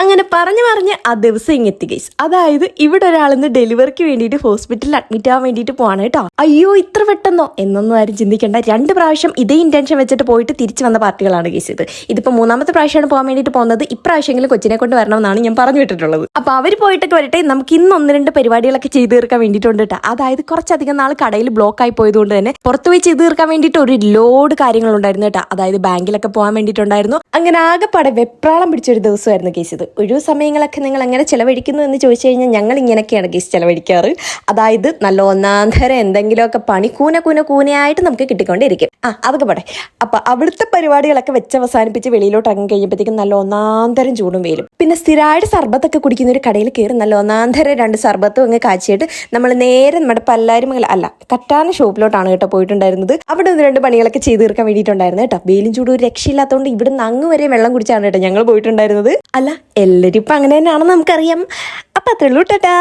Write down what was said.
അങ്ങനെ പറഞ്ഞ് ആ ദിവസം ഇങ്ങെത്തി ഗൈസ്. അതായത് ഇവിടെ ഒരാളിന്ന് ഡെലിവറിക്ക് വേണ്ടിയിട്ട് ഹോസ്പിറ്റലിൽ അഡ്മിറ്റ് ആവാൻ വേണ്ടിയിട്ട് പോവാണ് കേട്ടോ. അയ്യോ ഇത്ര പെട്ടെന്നോ എന്നൊന്നും ആരും ചിന്തിക്കേണ്ട. 2 പ്രാവശ്യം ഇതേ ഇന്റൻഷൻ വെച്ചിട്ട് പോയിട്ട് തിരിച്ചു വന്ന പാർട്ടികളാണ് ഗൈസ്. ഇതിപ്പോൾ 3ാമത്തെ പ്രാവശ്യമാണ് പോകാൻ വേണ്ടിയിട്ട് പോകുന്നത്. ഇപ്രാവശ്യമെങ്കിലും കൊച്ചിനെ കൊണ്ട് വരണമെന്നാണ് ഞാൻ പറഞ്ഞു വിട്ടിട്ടുള്ളത്. അപ്പോൾ അവർ പോയിട്ടൊക്കെ വരട്ടെ. നമുക്ക് ഇന്ന് 1-2 പരിപാടികളൊക്കെ ചെയ്തു തീർക്കാൻ വേണ്ടിയിട്ടുണ്ട് കേട്ടോ. അതായത് കുറച്ചധികം നാൾ കടയിൽ ബ്ലോക്ക് ആയി പോയതുകൊണ്ട് തന്നെ പുറത്തുപോയി ചെയ്തു തീർക്കാൻ വേണ്ടിയിട്ട് ഒരു ലോഡ് കാര്യങ്ങളുണ്ടായിരുന്നു കേട്ടോ. അതായത് ബാങ്കിലൊക്കെ പോകാൻ വേണ്ടിയിട്ടുണ്ടായിരുന്നു. അങ്ങനെ ആകെപ്പാടെ വെപ്രാളം പിടിച്ചൊരു ദിവസമായിരുന്നു ഗൈസ്. ഒഴിവു സമയങ്ങളൊക്കെ നിങ്ങൾ എങ്ങനെ ചിലവഴിക്കുന്നു എന്ന് ചോദിച്ചു കഴിഞ്ഞാൽ ഞങ്ങൾ ഇങ്ങനെയൊക്കെയാണ് ഗൈസ് ചിലവഴിക്കാറ്. അതായത് നല്ല ഒന്നാന്തരം എന്തെങ്കിലുമൊക്കെ പണി കൂനയായിട്ട് നമുക്ക് കിട്ടിക്കൊണ്ടിരിക്കും. അതൊക്കെ പോട്ടെ. അപ്പം അവിടുത്തെ പരിപാടികളൊക്കെ വെച്ച് അവസാനിപ്പിച്ച് വെളിയിലോട്ട് ഇറങ്ങി കഴിഞ്ഞപ്പോഴത്തേക്കും നല്ല ഒന്നാന്തരം ചൂടും വെയിലും. പിന്നെ സ്ഥിരമായിട്ട് സർബത്തൊക്കെ കുടിക്കുന്ന ഒരു കടയിൽ കയറി നല്ല ഒന്നാന്തരം 2 സർബത്തും അങ്ങ് കാച്ചിയിട്ട് നമ്മൾ നേരെ നമ്മുടെ പല്ലാരിമംഗല അല്ല കറ്റാന ഷോപ്പിലോട്ടാണ് കേട്ടോ പോയിട്ടുണ്ടായിരുന്നത്. അവിടെ 1-2 പണികളൊക്കെ ചെയ്ത് തീർക്കാൻ വേണ്ടിയിട്ടുണ്ടായിരുന്നു കേട്ടോ. വെയിലും ചൂടും ഒരു രക്ഷയില്ലാത്തതുകൊണ്ട് ഇവിടുന്ന് അങ്ങ് വരെ വെള്ളം കുടിച്ചാണ് കേട്ടോ ഞങ്ങൾ പോയിട്ടുണ്ടായിരുന്നത്. അല്ല എല്ലാവരും ഇപ്പം അങ്ങനെ തന്നെയാണെന്ന് നമുക്കറിയാം. അപ്പം അത്രയുള്ളൂ. ടാറ്റാ.